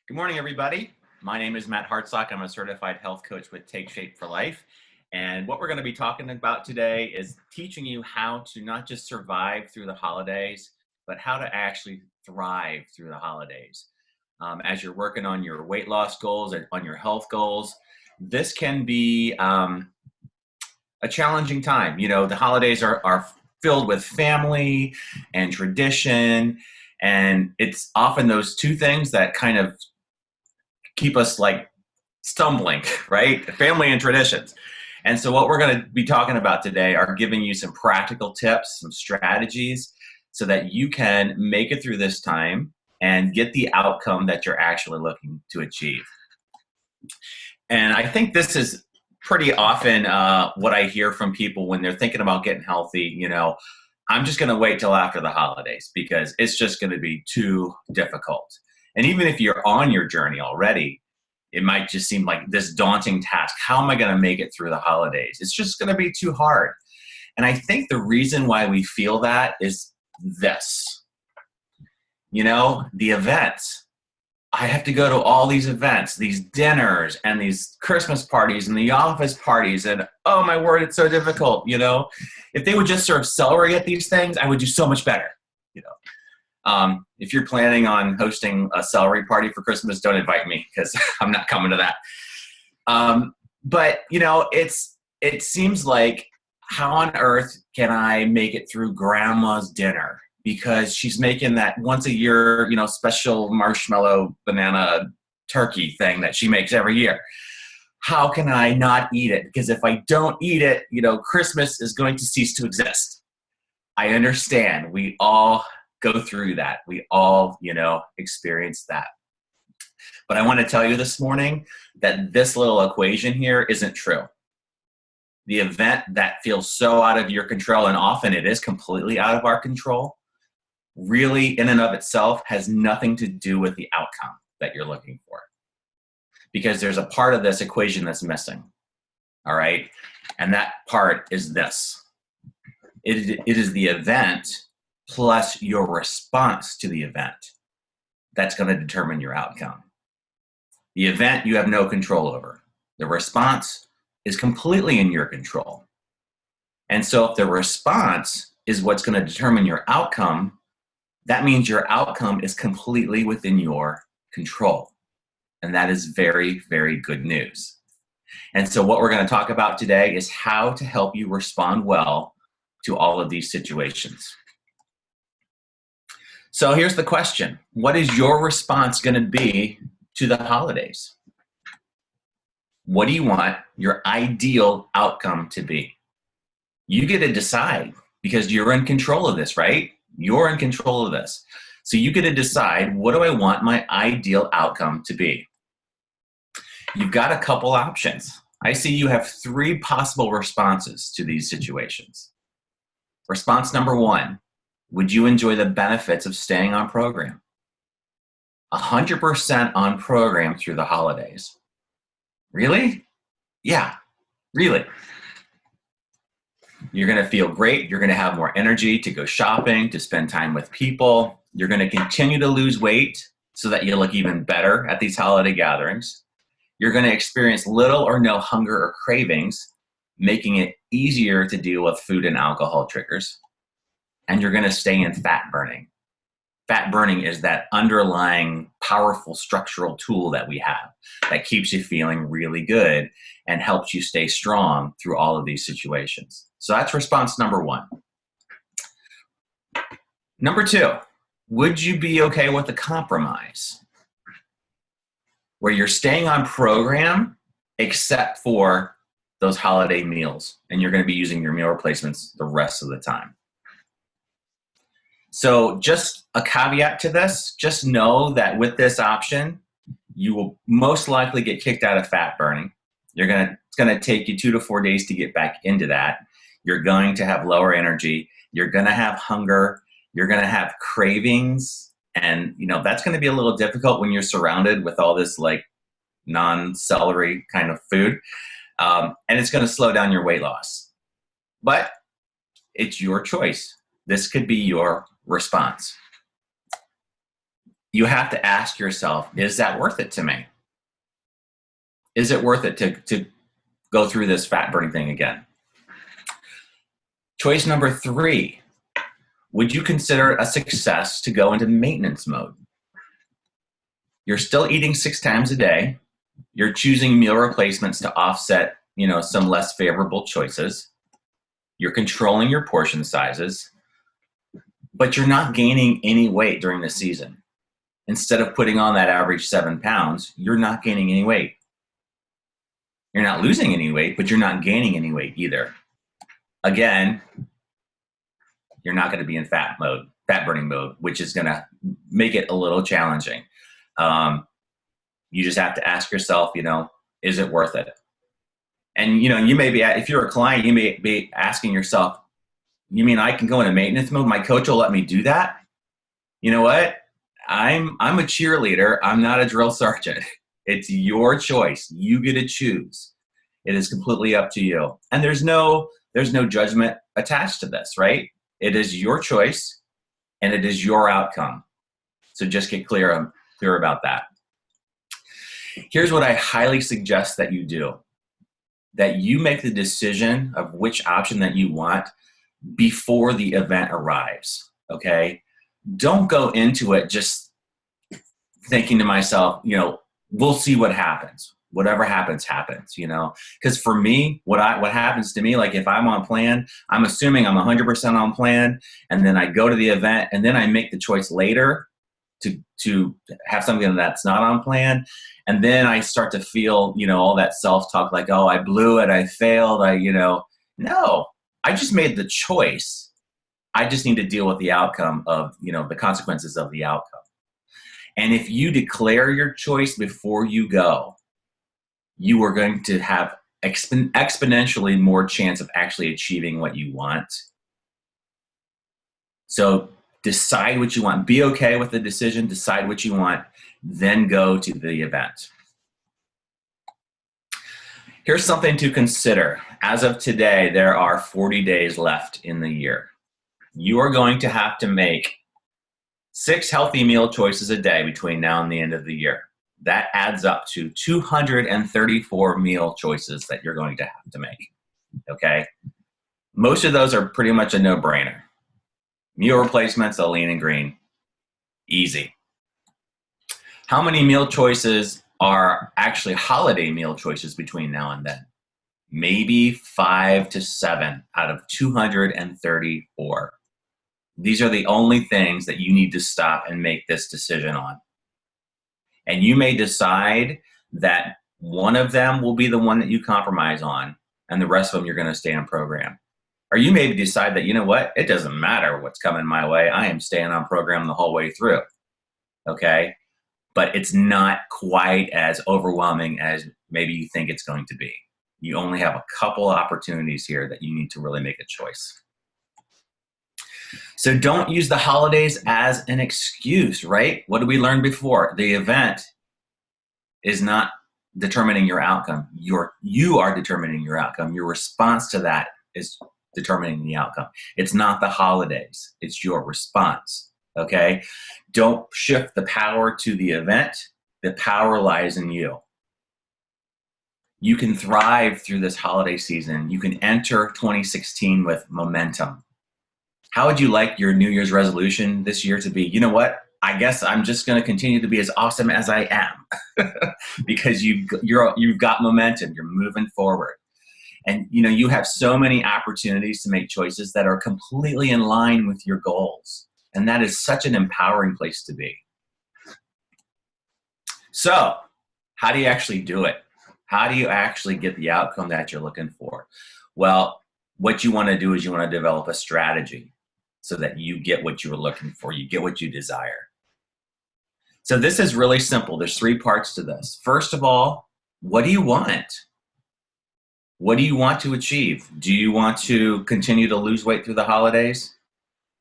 Good morning, everybody. My name is Matt Hartsock. I'm a certified health coach with Take Shape for Life. And what we're going to be talking about today is teaching you how to not just survive through the holidays, but how to actually thrive through the holidays. As you're working on your weight loss goals and on your health goals, this can be a challenging time. You know, the holidays are filled with family and tradition, and it's often those two things that kind of keep us like stumbling, right? Family and traditions. And so what we're going to be talking about today are giving you some practical tips, some strategies so that you can make it through this time and get the outcome that you're actually looking to achieve. And I think this is pretty often what I hear from people when they're thinking about getting healthy. You know, I'm just going to wait till after the holidays because it's just going to be too difficult. And even if you're on your journey already, it might just seem like this daunting task. How am I going to make it through the holidays? It's just going to be too hard. And I think the reason why we feel that is this. You know, the events. I have to go to all these events, these dinners and these Christmas parties and the office parties. And oh my word, it's so difficult. You know, if they would just serve celery at these things, I would do so much better. You know. If you're planning on hosting a celery party for Christmas, don't invite me because I'm not coming to that. But you know, it seems like, how on earth can I make it through grandma's dinner? Because she's making that once a year, you know, special marshmallow banana turkey thing that she makes every year. How can I not eat it? Because if I don't eat it, you know, Christmas is going to cease to exist. I understand. We all go through that. We all, you know, experience that. But I want to tell you this morning that this little equation here isn't true. The event that feels so out of your control, and often it is completely out of our control, really in and of itself has nothing to do with the outcome that you're looking for. Because there's a part of this equation that's missing. All right? And that part is this. It is the event plus your response to the event that's going to determine your outcome. The event you have no control over. The response is completely in your control. And so if the response is what's going to determine your outcome, that means your outcome is completely within your control. And that is very, very good news. And so what we're going to talk about today is how to help you respond well to all of these situations. So here's the question. What is your response going to be to the holidays? What do you want your ideal outcome to be? You get to decide because you're in control of this, right? You're in control of this. So you get to decide, what do I want my ideal outcome to be? You've got a couple options. I see you have three possible responses to these situations. Response number one. Would you enjoy the benefits of staying on program? 100% on program through the holidays. Really? Yeah, really. You're going to feel great. You're going to have more energy to go shopping, to spend time with people. You're going to continue to lose weight so that you look even better at these holiday gatherings. You're going to experience little or no hunger or cravings, making it easier to deal with food and alcohol triggers. And you're going to stay in fat burning. Fat burning is that underlying powerful structural tool that we have that keeps you feeling really good and helps you stay strong through all of these situations. So that's response number one. Number two, would you be okay with a compromise where you're staying on program except for those holiday meals and you're going to be using your meal replacements the rest of the time? So just a caveat to this, just know that with this option, you will most likely get kicked out of fat burning. It's going to take you 2 to 4 days to get back into that. You're going to have lower energy. You're going to have hunger. You're going to have cravings. And, you know, that's going to be a little difficult when you're surrounded with all this like non-celery kind of food. And it's going to slow down your weight loss. But it's your choice. This could be your response. you have to ask yourself, is that worth it to me? Is it worth it to go through this fat burning thing again? Choice number 3, would you consider it a success to go into maintenance mode? You're still eating 6 times a day. You're choosing meal replacements to offset, some less favorable choices. You're controlling your portion sizes, but you're not gaining any weight during the season. Instead of putting on that average 7 pounds, you're not gaining any weight. You're not losing any weight, but you're not gaining any weight either. Again, you're not going to be in fat burning mode, which is going to make it a little challenging. You just have to ask yourself, is it worth it? And, you may be, if you're a client, you may be asking yourself, you mean I can go into maintenance mode? My coach will let me do that? You know what? I'm a cheerleader. I'm not a drill sergeant. It's your choice. You get to choose. It is completely up to you. And there's no judgment attached to this, right? It is your choice and it is your outcome. So just get clear about that. Here's what I highly suggest that you do. That you make the decision of which option that you want before the event arrives, okay? Don't go into it just thinking to myself, we'll see what happens. Whatever happens, happens, Because for me, what happens to me, like if I'm on plan, I'm assuming I'm 100% on plan, and then I go to the event, and then I make the choice later to have something that's not on plan. And then I start to feel, all that self-talk like, oh, I blew it, I failed, no, I just made the choice. I just need to deal with the outcome of, the consequences of the outcome. And if you declare your choice before you go, you are going to have exponentially more chance of actually achieving what you want. So decide what you want. Be okay with the decision. Decide what you want. Then go to the event. Here's something to consider. As of today, there are 40 days left in the year. You are going to have to make 6 healthy meal choices a day between now and the end of the year. That adds up to 234 meal choices that you're going to have to make, okay? Most of those are pretty much a no-brainer. Meal replacements, a lean and green, easy. How many meal choices are actually holiday meal choices between now and then? Maybe 5 to 7 out of 234. These are the only things that you need to stop and make this decision on. And you may decide that one of them will be the one that you compromise on, and the rest of them you're going to stay on program. Or you may decide that, it doesn't matter what's coming my way. I am staying on program the whole way through, okay? But it's not quite as overwhelming as maybe you think it's going to be. You only have a couple opportunities here that you need to really make a choice. So don't use the holidays as an excuse, right? What did we learn before? The event is not determining your outcome. You are determining your outcome. Your response to that is determining the outcome. It's not the holidays. It's your response, okay? Don't shift the power to the event. The power lies in you. You can thrive through this holiday season. You can enter 2016 with momentum. How would you like your New Year's resolution this year to be? You know what? I guess I'm just going to continue to be as awesome as I am because you've got momentum. You're moving forward. And you have so many opportunities to make choices that are completely in line with your goals. And that is such an empowering place to be. So how do you actually do it? How do you actually get the outcome that you're looking for? Well, what you want to do is you want to develop a strategy so that you get what you were looking for. You get what you desire. So this is really simple. There's 3 parts to this. First of all, what do you want? What do you want to achieve? Do you want to continue to lose weight through the holidays?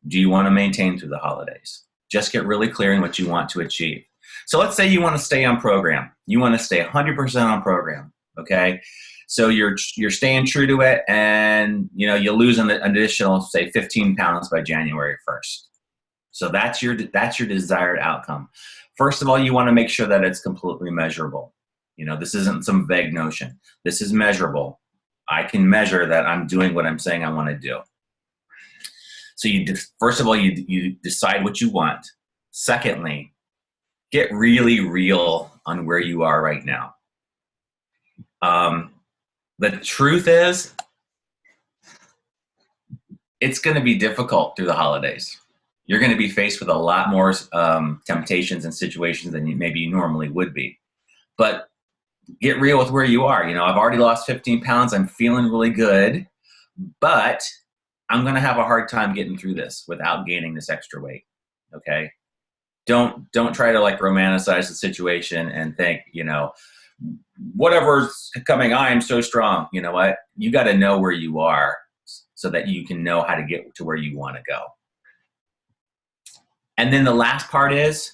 Do you want to maintain through the holidays? Just get really clear on what you want to achieve. So let's say you want to stay on program. You want to stay 100% on program, okay? So you're staying true to it, and you lose an additional, say, 15 pounds by January 1st. So that's your desired outcome. First of all, you want to make sure that it's completely measurable. This isn't some vague notion. This is measurable. I can measure that I'm doing what I'm saying I want to do. So first of all, you decide what you want. Secondly, get really real on where you are right now. The truth is, it's going to be difficult through the holidays. You're going to be faced with a lot more temptations and situations than maybe you normally would be. But get real with where you are. I've already lost 15 pounds. I'm feeling really good, but I'm going to have a hard time getting through this without gaining this extra weight. Okay. Don't try to romanticize the situation and think, whatever's coming, I am so strong. You know what? You got to know where you are so that you can know how to get to where you want to go. And then the last part is,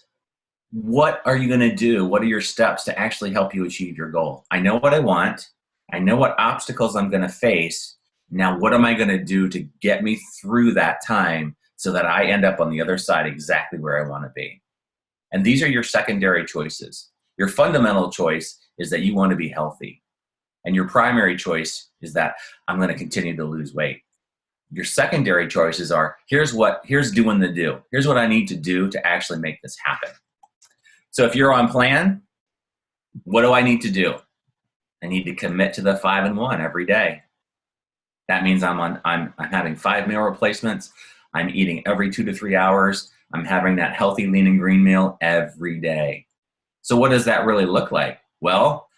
what are you going to do? What are your steps to actually help you achieve your goal? I know what I want. I know what obstacles I'm going to face. Now, what am I going to do to get me through that time so that I end up on the other side exactly where I want to be? And these are your secondary choices. Your fundamental choice is that you want to be healthy. And your primary choice is that I'm going to continue to lose weight. Your secondary choices are, here's doing the do. Here's what I need to do to actually make this happen. So if you're on plan, what do I need to do? I need to commit to the 5 and 1 every day. That means I'm having 5 meal replacements. I'm eating every 2 to 3 hours. I'm having that healthy lean and green meal every day. So what does that really look like? Well,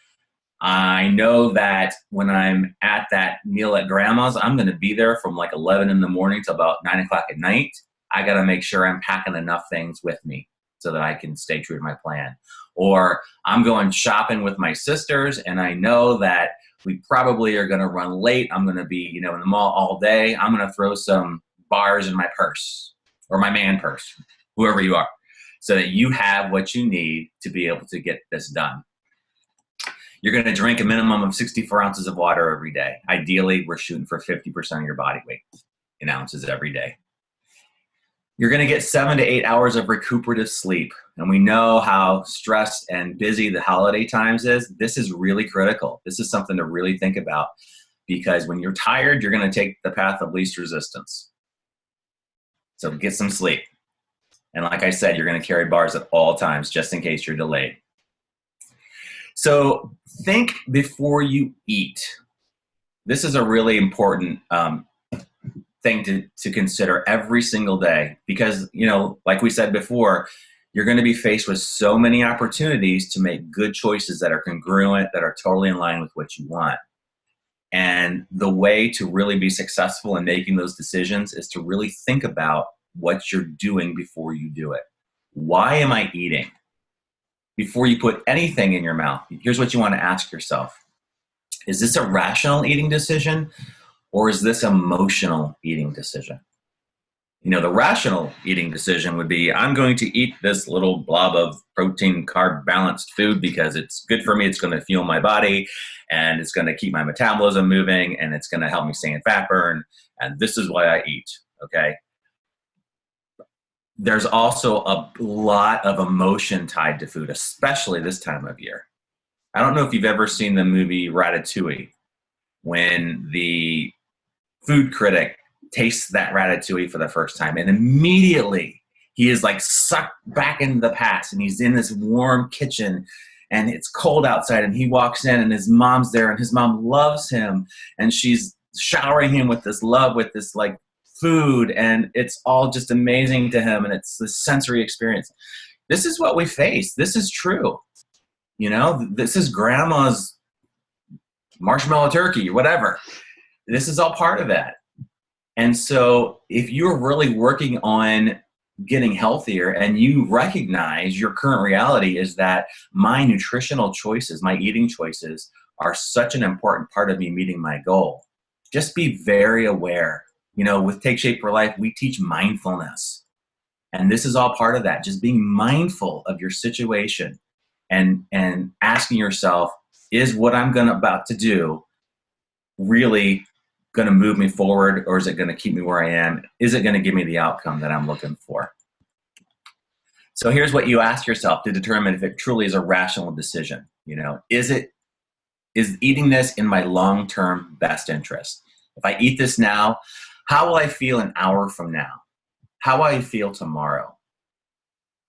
I know that when I'm at that meal at grandma's, I'm going to be there from 11 in the morning till about 9 o'clock at night. I got to make sure I'm packing enough things with me so that I can stay true to my plan. Or I'm going shopping with my sisters, and I know that we probably are going to run late. I'm going to be, in the mall all day. I'm going to throw some bars in my purse or my man purse, whoever you are, so that you have what you need to be able to get this done. You're going to drink a minimum of 64 ounces of water every day. Ideally, we're shooting for 50% of your body weight in ounces every day. You're going to get 7 to 8 hours of recuperative sleep. And we know how stressed and busy the holiday times is. This is really critical. This is something to really think about, because when you're tired, you're going to take the path of least resistance. So get some sleep. And like I said, you're going to carry bars at all times just in case you're delayed. So think before you eat. This is a really important thing to consider every single day, because, like we said before, you're going to be faced with so many opportunities to make good choices that are congruent, that are totally in line with what you want. And the way to really be successful in making those decisions is to really think about what you're doing before you do it. Why am I eating? Before you put anything in your mouth, here's what you want to ask yourself. Is this a rational eating decision, or is this an emotional eating decision? The rational eating decision would be, I'm going to eat this little blob of protein, carb balanced food because it's good for me. It's going to fuel my body, and it's going to keep my metabolism moving, and it's going to help me stay in fat burn. And this is why I eat. Okay. There's also a lot of emotion tied to food, especially this time of year. I don't know if you've ever seen the movie Ratatouille, when the food critic tastes that ratatouille for the first time, and immediately he is sucked back into the past, and he's in this warm kitchen, and it's cold outside, and he walks in, and his mom's there, and his mom loves him, and she's showering him with this love, with this food, and it's all just amazing to him, and it's this sensory experience. This is what we face. This is true. This is grandma's marshmallow turkey, whatever. This is all part of that. And so if you're really working on getting healthier, and you recognize your current reality is that my nutritional choices, my eating choices, are such an important part of me meeting my goal, just be very aware. With Take Shape for Life, we teach mindfulness. And this is all part of that, just being mindful of your situation and asking yourself, is what I'm about to do really going to move me forward, or is it going to keep me where I am? Is it going to give me the outcome that I'm looking for? So here's what you ask yourself to determine if it truly is a rational decision. Is eating this in my long-term best interest? If I eat this now, how will I feel an hour from now? How will I feel tomorrow?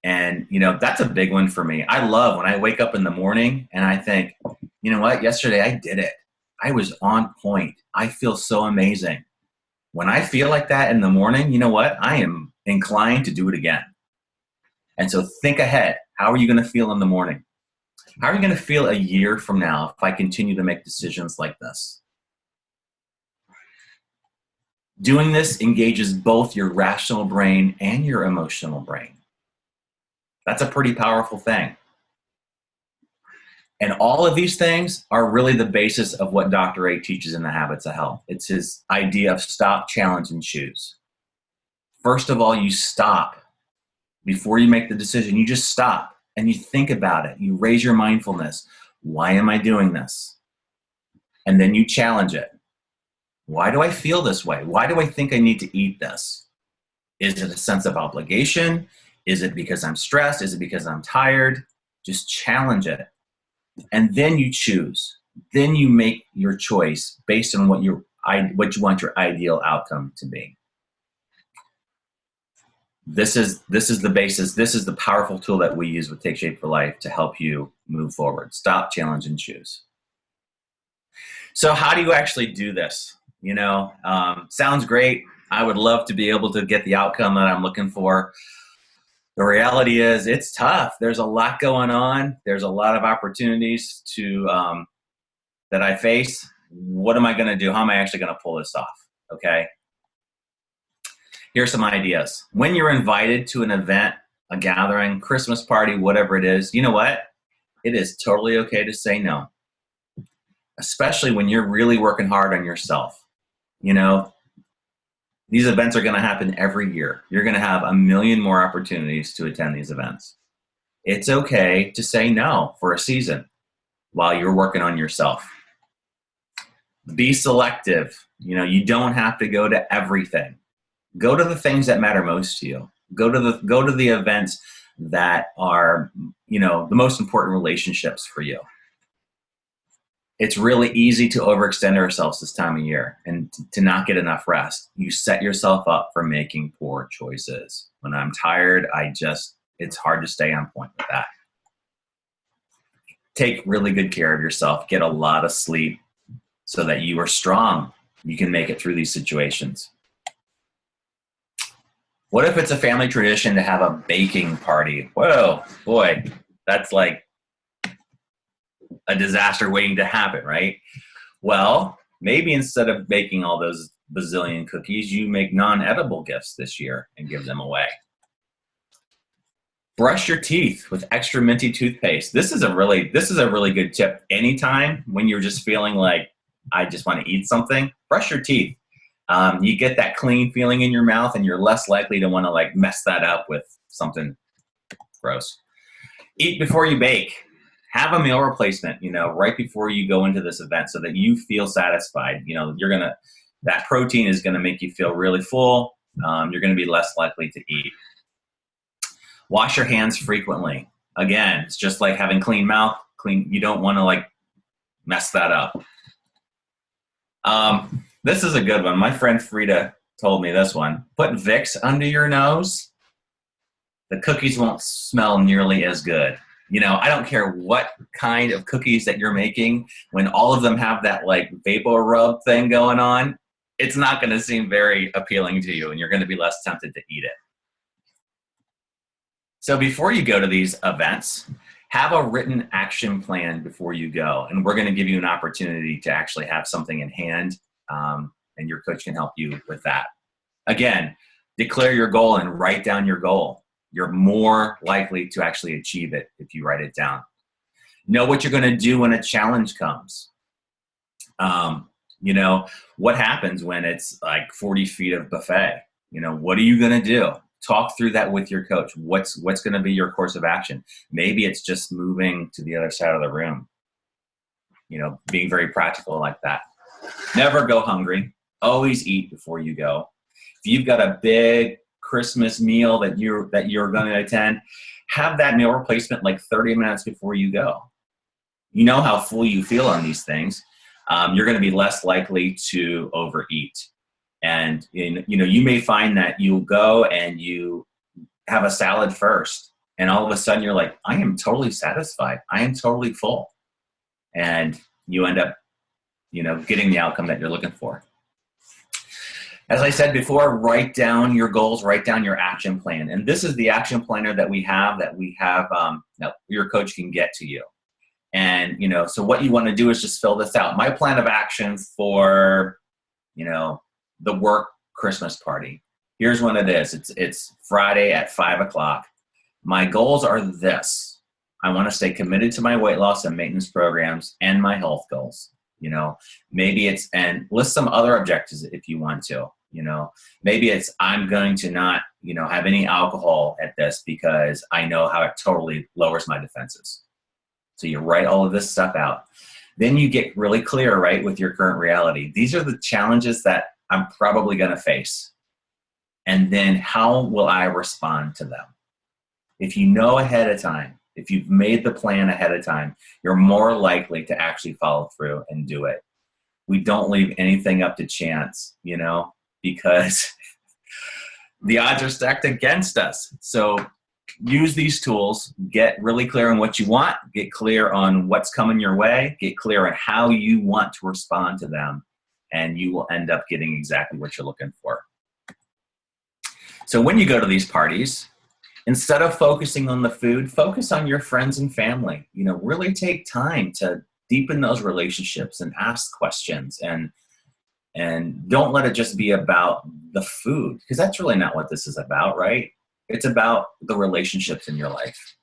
And, that's a big one for me. I love when I wake up in the morning and I think, you know what, yesterday I did it. I was on point. I feel so amazing. When I feel like that in the morning, you know what? I am inclined to do it again. And so think ahead. How are you going to feel in the morning? How are you going to feel a year from now if I continue to make decisions like this? Doing this engages both your rational brain and your emotional brain. That's a pretty powerful thing. And all of these things are really the basis of what Dr. A teaches in the Habits of Health. It's his idea of stop, challenge, and choose. First of all, you stop. Before you make the decision, you just stop and you think about it. You raise your mindfulness. Why am I doing this? And then you challenge it. Why do I feel this way? Why do I think I need to eat this? Is it a sense of obligation? Is it because I'm stressed? Is it because I'm tired? Just challenge it. And then you choose. Then you make your choice based on what you want your ideal outcome to be. This is the basis. This is the powerful tool that we use with Take Shape for Life to help you move forward. Stop, challenge, and choose. So how do you actually do this? Sounds great. I would love to be able to get the outcome that I'm looking for. The reality is it's tough. There's a lot going on. There's a lot of opportunities that I face. What am I going to do? How am I actually going to pull this off? Okay. Here's some ideas. When you're invited to an event, a gathering, Christmas party, whatever it is, you know what? It is totally okay to say no, especially when you're really working hard on yourself. These events are going to happen every year. You're going to have a million more opportunities to attend these events. It's okay to say no for a season while you're working on yourself. Be selective. You don't have to go to everything. Go to the things that matter most to you. Go to the events that are, the most important relationships for you. It's really easy to overextend ourselves this time of year and to not get enough rest. You set yourself up for making poor choices. When I'm tired, it's hard to stay on point with that. Take really good care of yourself. Get a lot of sleep so that you are strong. You can make it through these situations. What if it's a family tradition to have a baking party? Whoa, boy, that's like a disaster waiting to happen, right? Well, maybe instead of baking all those bazillion cookies, you make non-edible gifts this year and give them away. Brush your teeth with extra minty toothpaste. This is a really good tip. Anytime when you're just feeling like I just want to eat something, brush your teeth. You get that clean feeling in your mouth and you're less likely to want to mess that up with something gross. Eat before you bake. Have a meal replacement, right before you go into this event so that you feel satisfied. That protein is going to make you feel really full. You're going to be less likely to eat. Wash your hands frequently. Again, it's just like having clean mouth. You don't want to mess that up. This is a good one. My friend Frida told me this one. Put Vicks under your nose. The cookies won't smell nearly as good. I don't care what kind of cookies that you're making. When all of them have that vapor rub thing going on, it's not going to seem very appealing to you and you're going to be less tempted to eat it. So before you go to these events, have a written action plan before you go. And we're going to give you an opportunity to actually have something in hand, and your coach can help you with that. Again, declare your goal and write down your goal. You're more likely to actually achieve it if you write it down. Know what you're going to do when a challenge comes. What happens when it's 40 feet of buffet? What are you going to do? Talk through that with your coach. What's going to be your course of action? Maybe it's just moving to the other side of the room. Being very practical like that. Never go hungry. Always eat before you go. If you've got a big Christmas meal that you're going to attend, have that meal replacement like 30 minutes before you go. You know how full you feel on these things. You're going to be less likely to overeat. And you may find that you'll go and you have a salad first, and all of a sudden you're like, I am totally satisfied. I am totally full. And you end up, getting the outcome that you're looking for. As I said before, write down your goals, write down your action plan. And this is the action planner that we have that your coach can get to you. And, so what you want to do is just fill this out. My plan of action for, the work Christmas party. Here's what it is. It's Friday at 5:00. My goals are this. I want to stay committed to my weight loss and maintenance programs and my health goals. And list some other objectives if you want to. Maybe it's I'm going to not, have any alcohol at this because I know how it totally lowers my defenses. So you write all of this stuff out. Then you get really clear, right, with your current reality. These are the challenges that I'm probably going to face. And then how will I respond to them? If you know ahead of time, if you've made the plan ahead of time, you're more likely to actually follow through and do it. We don't leave anything up to chance, because the odds are stacked against us. So use these tools, get really clear on what you want, get clear on what's coming your way, get clear on how you want to respond to them, and you will end up getting exactly what you're looking for. So when you go to these parties, instead of focusing on the food, focus on your friends and family. Really take time to deepen those relationships and ask questions, and don't let it just be about the food, because that's really not what this is about, right? It's about the relationships in your life.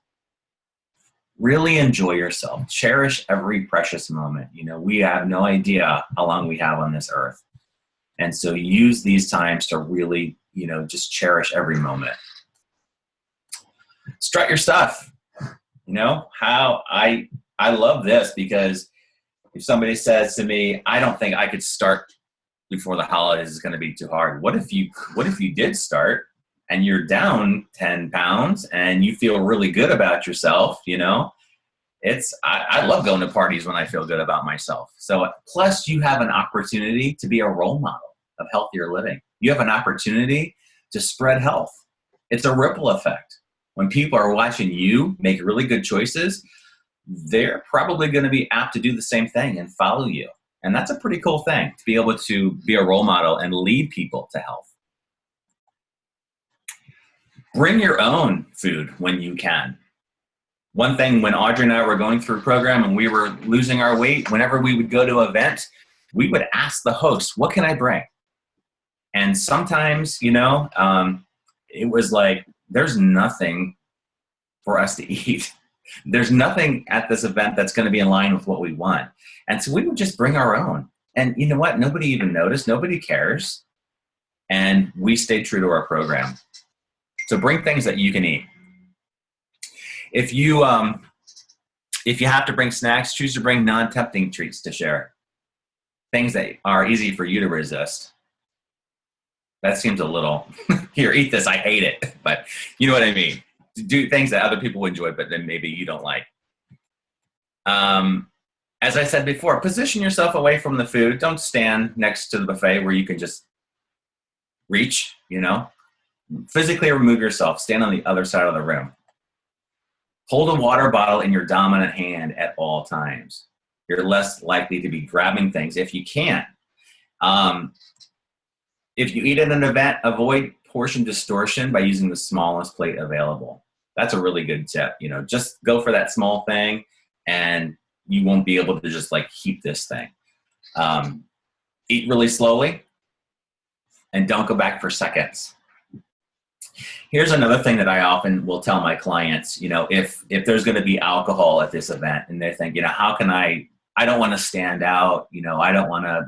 Really enjoy yourself. Cherish every precious moment. We have no idea how long we have on this earth. And so use these times to really, just cherish every moment. Strut your stuff. How I love this, because if somebody says to me, I don't think I could start before the holidays, is going to be too hard. What if you did start and you're down 10 pounds and you feel really good about yourself? I love going to parties when I feel good about myself. So plus you have an opportunity to be a role model of healthier living. You have an opportunity to spread health. It's a ripple effect. When people are watching you make really good choices, they're probably going to be apt to do the same thing and follow you. And that's a pretty cool thing, to be able to be a role model and lead people to health. Bring your own food when you can. One thing, when Audrey and I were going through a program and we were losing our weight, whenever we would go to an event, we would ask the host, what can I bring? And sometimes, it was like, there's nothing for us to eat. There's nothing at this event that's going to be in line with what we want. And so we would just bring our own. And you know what? Nobody even noticed. Nobody cares. And we stayed true to our program. So bring things that you can eat. If you have to bring snacks, choose to bring non-tempting treats to share. Things that are easy for you to resist. That seems a little, here, eat this, I hate it. But you know what I mean. Do things that other people enjoy, but then maybe you don't like. As I said before, position yourself away from the food. Don't stand next to the buffet where you can just reach, Physically remove yourself. Stand on the other side of the room. Hold a water bottle in your dominant hand at all times. You're less likely to be grabbing things if you can. If you eat at an event, avoid portion distortion by using the smallest plate available. That's a really good tip. Just go for that small thing and you won't be able to just keep this thing. Eat really slowly and don't go back for seconds. Here's another thing that I often will tell my clients, if there's going to be alcohol at this event and they think, how can I don't want to stand out, I don't want to,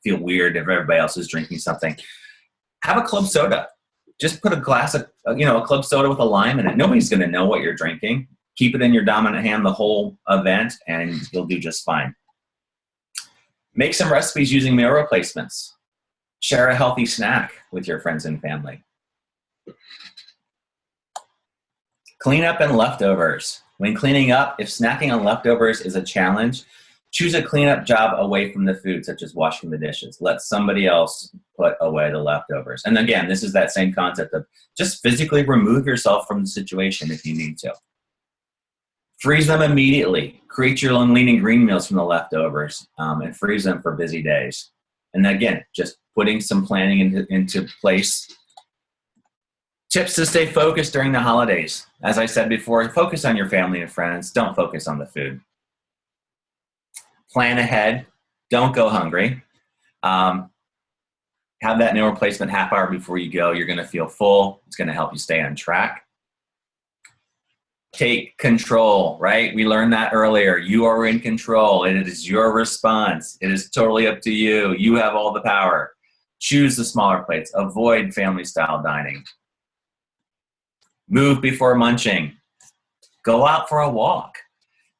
feel weird if everybody else is drinking something. Have a club soda. Just put a glass of, a club soda with a lime in it. Nobody's going to know what you're drinking. Keep it in your dominant hand the whole event and you'll do just fine. Make some recipes using meal replacements. Share a healthy snack with your friends and family. Clean up and leftovers. When cleaning up, if snacking on leftovers is a challenge, choose a cleanup job away from the food, such as washing the dishes. Let somebody else put away the leftovers. And again, this is that same concept of just physically remove yourself from the situation if you need to. Freeze them immediately. Create your own lean and green meals from the leftovers and freeze them for busy days. And again, just putting some planning into place. Tips to stay focused during the holidays. As I said before, focus on your family and friends. Don't focus on the food. Plan ahead. Don't go hungry. Have that meal replacement half hour before you go. You're going to feel full. It's going to help you stay on track. Take control, right? We learned that earlier. You are in control. It is your response. It is totally up to you. You have all the power. Choose the smaller plates. Avoid family-style dining. Move before munching. Go out for a walk.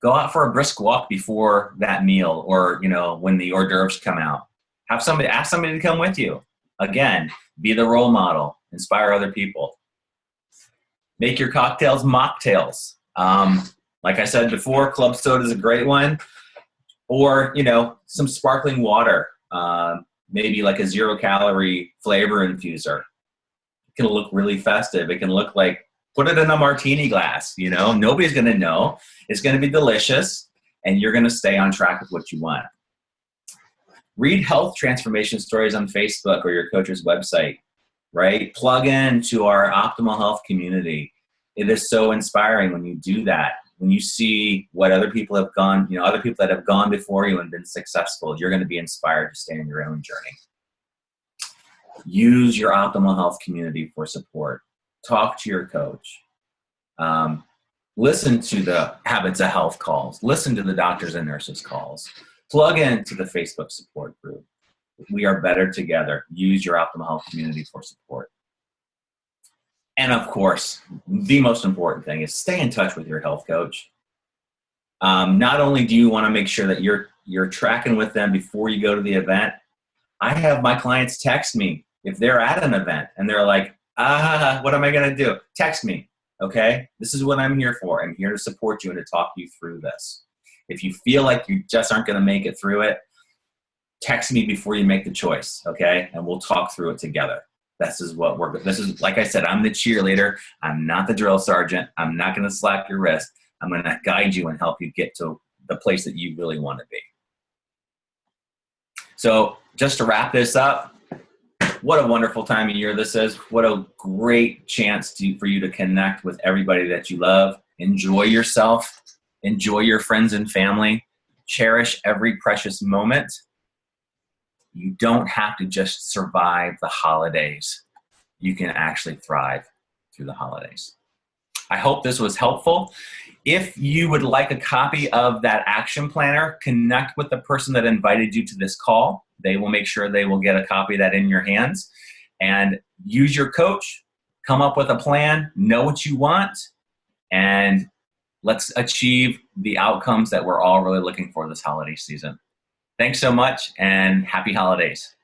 Go out for a brisk walk before that meal, or when the hors d'oeuvres come out. Ask somebody to come with you. Again, be the role model. Inspire other people. Make your cocktails mocktails. Like I said before, club soda is a great one. Or, some sparkling water. Maybe like a 0-calorie flavor infuser. It can look really festive. It can look like, put it in a martini glass, Nobody's going to know. It's going to be delicious, and you're going to stay on track with what you want. Read health transformation stories on Facebook or your coach's website, right? Plug in to our optimal health community. It is so inspiring when you do that. When you see what other people have gone, other people that have gone before you and been successful, you're going to be inspired to stay on your own journey. Use your optimal health community for support. Talk to your coach. Listen to the Habits of Health calls. Listen to the doctors and nurses calls. Plug into the Facebook support group. We are better together. Use your optimal health community for support. And of course, the most important thing is stay in touch with your health coach. Not only do you want to make sure that you're tracking with them before you go to the event, I have my clients text me if they're at an event and they're like, what am I going to do? Text me, okay? This is what I'm here for. I'm here to support you and to talk you through this. If you feel like you just aren't going to make it through it, text me before you make the choice, okay? And we'll talk through it together. This is like I said, I'm the cheerleader. I'm not the drill sergeant. I'm not going to slap your wrist. I'm going to guide you and help you get to the place that you really want to be. So just to wrap this up, what a wonderful time of year this is. What a great chance for you to connect with everybody that you love. Enjoy yourself. Enjoy your friends and family. Cherish every precious moment. You don't have to just survive the holidays. You can actually thrive through the holidays. I hope this was helpful. If you would like a copy of that action planner, connect with the person that invited you to this call. They will make sure they will get a copy of that in your hands. And use your coach, come up with a plan, know what you want, and let's achieve the outcomes that we're all really looking for this holiday season. Thanks so much, and happy holidays.